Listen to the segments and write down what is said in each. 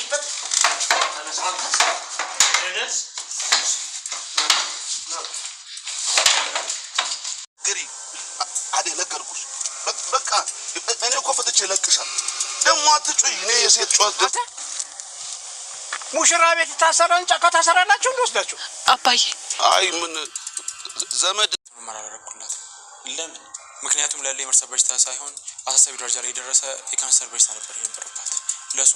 የምትገኝበት ተነሳንተስ ደስ ግሪ አዴ ለገርኩሽ በቃ እኔ እኮ ፈትቼ ለቅሻለሁ ደግሞ አትጩይ እኔ የሴት ጮት ሙሽራ ቤት ታሰረን ጫካ ታሰራላችሁ እንደወስዳችሁ አባዬ አይ ምን ዘመድ ማራረኩላት ለምን ምክንያቱም ለሌ መርሰ በሽታ ሳይሆን አሳሳቢ ደረጃ ላይ የደረሰ የካንሰር በሽታ ነበር የነበረባት ለሱ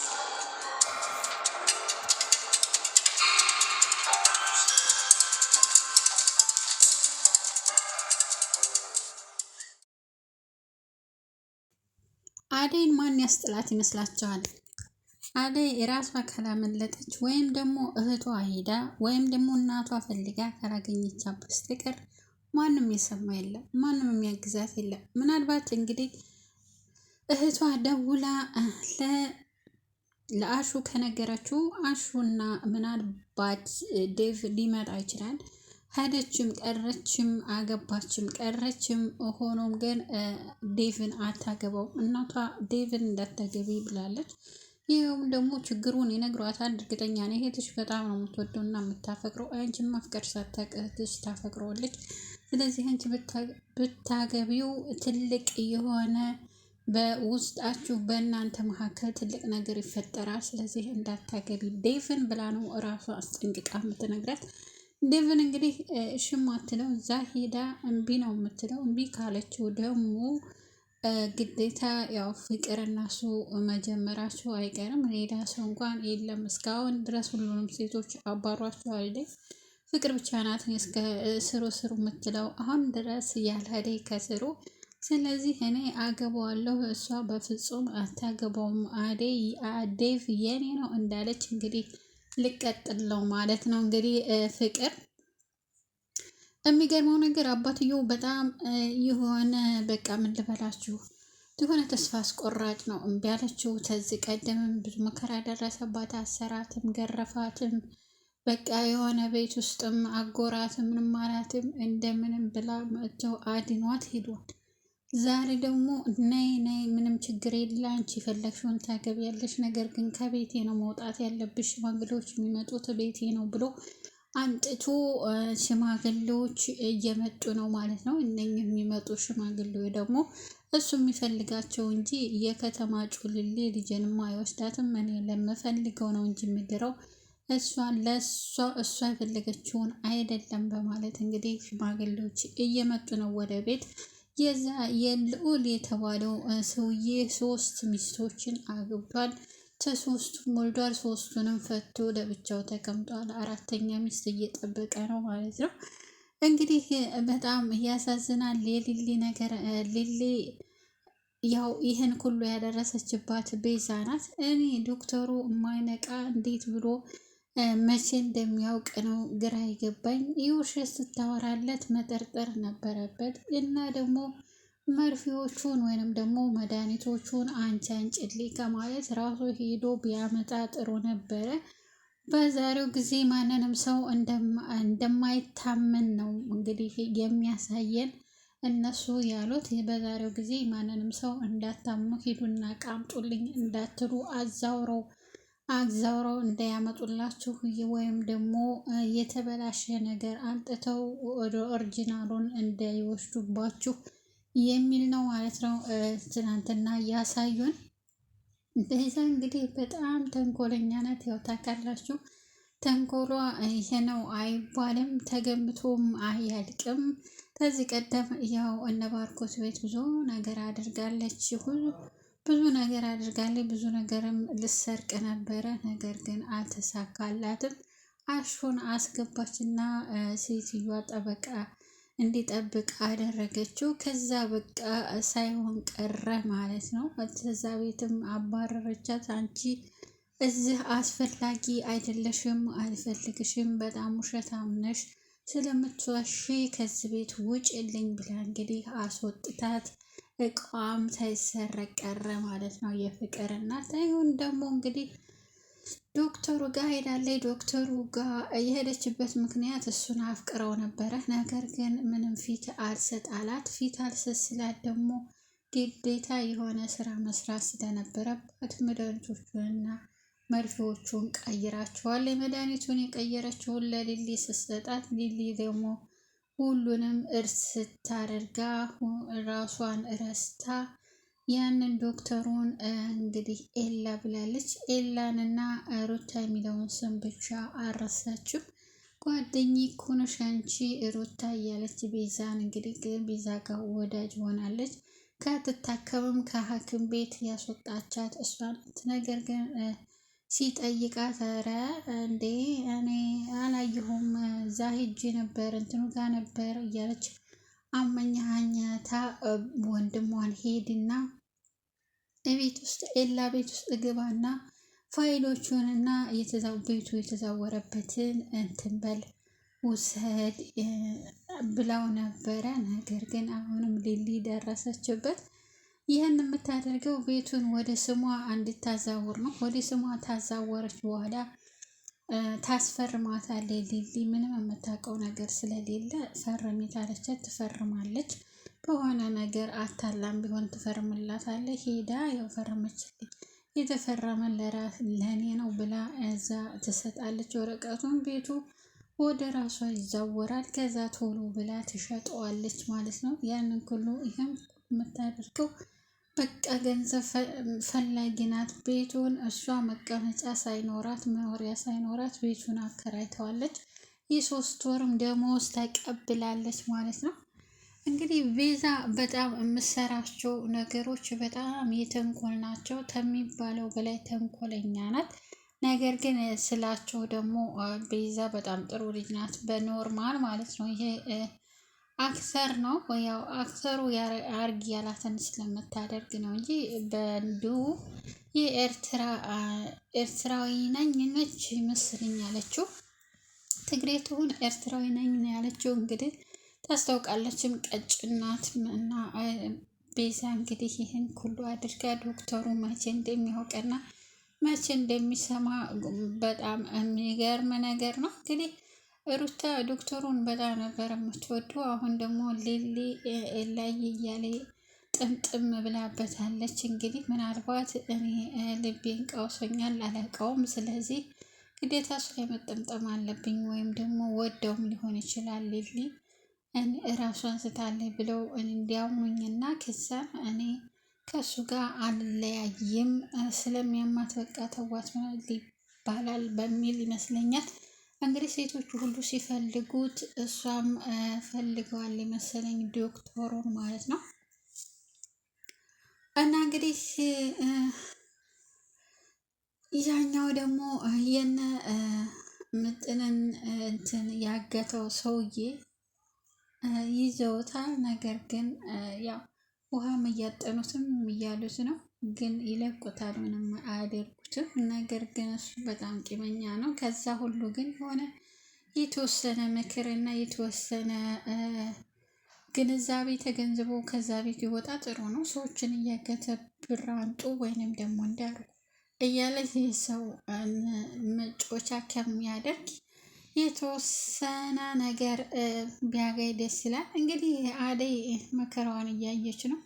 አደይን ማን ያስጥላት ይመስላችኋል? አደይ የራሷ ካላመለጠች ወይም ደግሞ እህቷ ሄዳ ወይም ደግሞ እናቷ ፈልጋ ካላገኘቻት በስተቀር ማንም የሰማ የለም፣ ማንም የሚያግዛት የለም። ምናልባት እንግዲህ እህቷ ደውላ ለአሹ ከነገረችው አሹና ምናልባት ዴቭ ሊመጣ ይችላል። ሄደችም ቀረችም አገባችም ቀረችም ሆኖም ግን ዴቭን አታገባው። እናቷ ዴቭን እንዳታገቢ ብላለች። ይኸውም ደግሞ ችግሩን ይነግሯታል። እርግጠኛ ነኝ እህትሽ በጣም ነው የምትወደውና የምታፈቅረው፣ አንቺን ማፍቀር ሳታውቅ እህትሽ ታፈቅረዋለች። ስለዚህ አንቺ ብታገቢው ትልቅ የሆነ በውስጣችሁ በእናንተ መካከል ትልቅ ነገር ይፈጠራል። ስለዚህ እንዳታገቢ ዴቭን ብላ ነው እራሷ አስጠንቅቃ የምትነግራት። ዴቭን እንግዲህ እሽም አትለው፣ እዛ ሄዳ እምቢ ነው የምትለው። እምቢ ካለችው ደግሞ ግዴታ ያው ፍቅርና እሱ መጀመራቸው አይቀርም። ሌላ ሰው እንኳን የለም። እስካሁን ድረስ ሁሉንም ሴቶች አባሯቸዋል። ፍቅር ብቻ ናት እስከ ስሩ የምትለው አሁን ድረስ ያልሄደ ከስሩ። ስለዚህ እኔ አገባዋለሁ፣ እሷ በፍጹም አታገባውም፣ ዴቭ የኔ ነው እንዳለች እንግዲህ ልቀጥል ነው ማለት ነው። እንግዲህ ፍቅር የሚገርመው ነገር አባትየው በጣም የሆነ በቃ ምን ልበላችሁ የሆነ ተስፋ አስቆራጭ ነው። እምቢ አለችው። ከዚህ ቀደምም ብዙ መከራ ደረሰባት፣ አሰራትም ገረፋትም። በቃ የሆነ ቤት ውስጥም አጎራትም ምንም አላትም። እንደምንም ብላ መጥተው አድኗት ሄዷል። ዛሬ ደግሞ ነይ ምንም ችግር የለ አንቺ የፈለግሽውን ታገቢያለሽ፣ ነገር ግን ከቤቴ ነው መውጣት ያለብሽ፣ ሽማግሌዎች የሚመጡት ቤቴ ነው ብሎ አንጥቶ ሽማግሌዎች እየመጡ ነው ማለት ነው። እነኝህ የሚመጡ ሽማግሌዎች ደግሞ እሱ የሚፈልጋቸው እንጂ የከተማ ጩልሌ ልጅንማ አይወስዳትም፣ እኔ ለምፈልገው ነው እንጂ የምድረው እሷን እሷ የፈለገችውን አይደለም በማለት እንግዲህ ሽማግሌዎች እየመጡ ነው ወደ ቤት። የዛ የልዑል የተባለው ሰውዬ 3 ሚስቶችን አግብቷል። ከ3ቱም ወልዷል። 3ቱንም ፈቶ ለብቻው ተቀምጧል። 4ተኛ ሚስት እየጠበቀ ነው ማለት ነው። እንግዲህ በጣም ያሳዝናል። የሊሊ ነገር ሊሊ ያው ይህን ሁሉ ያደረሰችባት ቤዛ ናት። እኔ ዶክተሩ የማይነቃ እንዴት ብሎ መቼ እንደሚያውቅ ነው ግራ ይገባኝ። የውሸት ስታወራለት መጠርጠር ነበረበት እና ደግሞ መርፌዎቹን ወይንም ደግሞ መድኃኒቶቹን አንቺ አንጭልኝ ከማለት ራሱ ሄዶ ቢያመጣ ጥሩ ነበረ። በዛሬው ጊዜ ማንንም ሰው እንደማይታመን ነው እንግዲህ የሚያሳየን። እነሱ ያሉት በዛሬው ጊዜ ማንንም ሰው እንዳታምኑ፣ ሂዱና ቃምጡልኝ እንዳትሉ፣ አዛውረው እንዳያመጡላችሁ ወይም ደግሞ የተበላሸ ነገር አንጥተው ኦሪጂናሉን እንዳይወስዱባችሁ የሚል ነው ማለት ነው። ትናንትና ያሳዩን ቤዛ እንግዲህ በጣም ተንኮለኛ ናት። ያው ታውቃላችሁ ተንኮሏ ይሄ ነው አይባልም፣ ተገምቶም አያልቅም። ከዚህ ቀደም ያው እነ ባርኮት ቤት ብዙ ነገር አድርጋለች፣ ብዙ ነገርም ልሰርቅ ነበረ፣ ነገር ግን አልተሳካላትም። አሹን አስገባችና ሴትዮዋ ጠበቃ እንዲጠብቅ አደረገችው። ከዛ በቃ ሳይሆን ቀረ ማለት ነው። ከዛ ቤትም አባረረቻት። አንቺ እዚህ አስፈላጊ አይደለሽም፣ አልፈልግሽም፣ በጣም ውሸታም ነሽ፣ ስለምትዋሺ ከዚህ ቤት ውጭልኝ ብላ እንግዲህ አስወጥታት። እቃም ሳይሰረቅ ቀረ ማለት ነው። የፍቅር እናት ይሁን ደግሞ እንግዲህ ዶክተሩ ጋር ሄዳለች። ዶክተሩ ጋር የሄደችበት ምክንያት እሱን አፍቅረው ነበረ። ነገር ግን ምንም ፊት አልሰጥ አላት። ፊት አልሰጥ ስላት ደግሞ ግዴታ የሆነ ስራ መስራት ስለነበረባት መድኃኒቶቹንና መርፌዎቹን ቀይራቸዋል። የመድኃኒቱን የቀየረችውን ለሊሊ ስትሰጣት ሊሊ ደግሞ ሁሉንም እርስታ አድርጋ ራሷን ረስታ ያንን ዶክተሩን እንግዲህ ኤላ ብላለች። ኤላንና ሩታ የሚለውን ስም ብቻ አረሳችው። ጓደኝ እኮ ነሽ አንቺ ሩታ እያለች ቤዛን እንግዲህ ቤዛ ጋር ወዳጅ ሆናለች። ከትታከምም ከሐኪም ቤት ያስወጣቻት እሷ ናት። ነገር ግን ሲጠይቃት ኧረ እንዴ እኔ አላየሁም እዛ ሄጄ ነበር እንትኑ ጋር ነበር እያለች አመኛኛታ ወንድሟን ሄድና ቤት ውስጥ ኤላ ቤት ውስጥ ግባና ፋይሎቹን እና ቤቱ የተዛወረበትን እንትን በል ውሰድ ብላው ነበረ። ነገር ግን አሁንም ሊሊ ደረሰችበት። ይህን የምታደርገው ቤቱን ወደ ስሟ እንድታዛውር ነው። ወደ ስሟ ታዛወረች በኋላ ታስፈርማታለች። ሊሊ ምንም የምታውቀው ነገር ስለሌለ ፈርሚ ታለቻት፣ ትፈርማለች። በሆነ ነገር አታላም ቢሆን ትፈርምላታለች። ሄዳ ያው ፈረመችልኝ የተፈረመ ለእኔ ነው ብላ እዛ ትሰጣለች ወረቀቱን። ቤቱ ወደ ራሷ ይዛወራል። ከዛ ቶሎ ብላ ትሸጠዋለች ማለት ነው። ያንን ሁሉ ይህም የምታደርገው በቃ ገንዘብ ፈላጊ ናት። ቤቱን እሷ መቀመጫ ሳይኖራት መኖሪያ ሳይኖራት ቤቱን አከራይተዋለች። የ3 ወርም ደሞዝ ተቀብላለች ማለት ነው። እንግዲህ ቤዛ በጣም የምሰራቸው ነገሮች በጣም የተንኮል ናቸው። ከሚባለው በላይ ተንኮለኛ ናት። ነገር ግን ስላቸው ደግሞ ቤዛ በጣም ጥሩ ልጅ ናት። በኖርማል ማለት ነው። ይሄ አክተር ነው። ያው አክተሩ አርግ ያላትን ስለምታደርግ ነው እንጂ በንዱ ኤርትራዊ ነኝ ነች ይመስልኝ ያለችው። ትግሬ ትሁን ኤርትራዊ ነኝ ያለችው እንግዲህ ታስታውቃለችም። ቀጭናት እና ቤዛ እንግዲህ ይህን ሁሉ አድርጋ ዶክተሩ መቼ እንደሚያውቅና መቼ እንደሚሰማ በጣም የሚገርም ነገር ነው። እንግዲህ ሩታ ዶክተሩን በጣም ነበር የምትወደው። አሁን ደግሞ ሊሊ ላይ እያለ ጥምጥም ብላበታለች። እንግዲህ ምናልባት እኔ ልቤን ቀውሶኛል አላውቀውም። ስለዚህ ግዴታ እሱ ላይ መጠምጠም አለብኝ ወይም ደግሞ ወደውም ሊሆን ይችላል ሊሊ እራሷን ስታለች ብለው እንዲያምኑኝና ከዛ እኔ ከእሱ ጋር አልለያይም ስለሚያማት በቃ ተዋት ይባላል በሚል ይመስለኛል እንግዲህ ሴቶቹ ሁሉ ሲፈልጉት እሷም ፈልገዋል መሰለኝ ዶክተሩን ማለት ነው። እና እንግዲህ ያኛው ደግሞ የነ ምጥንን እንትን ያገተው ሰውዬ ይዘውታል። ነገር ግን ያው ውሃም እያጠኑትም እያሉት ነው፣ ግን ይለቁታል፣ ምንም አያደርጉትም። ነገር ግን እሱ በጣም ቂመኛ ነው። ከዛ ሁሉ ግን የሆነ የተወሰነ ምክር እና የተወሰነ ግንዛቤ ተገንዝቦ ከዛ ቤት ይወጣ ጥሩ ነው። ሰዎችን እያገተ ብር አንጡ ወይንም ደግሞ እንዳርጉ እያለ ይህ ሰው መጮቻ ከሚያደርግ የተወሰነ ነገር ቢያገኝ ደስ ይላል። እንግዲህ አደይ መከራዋን እያየች ነው።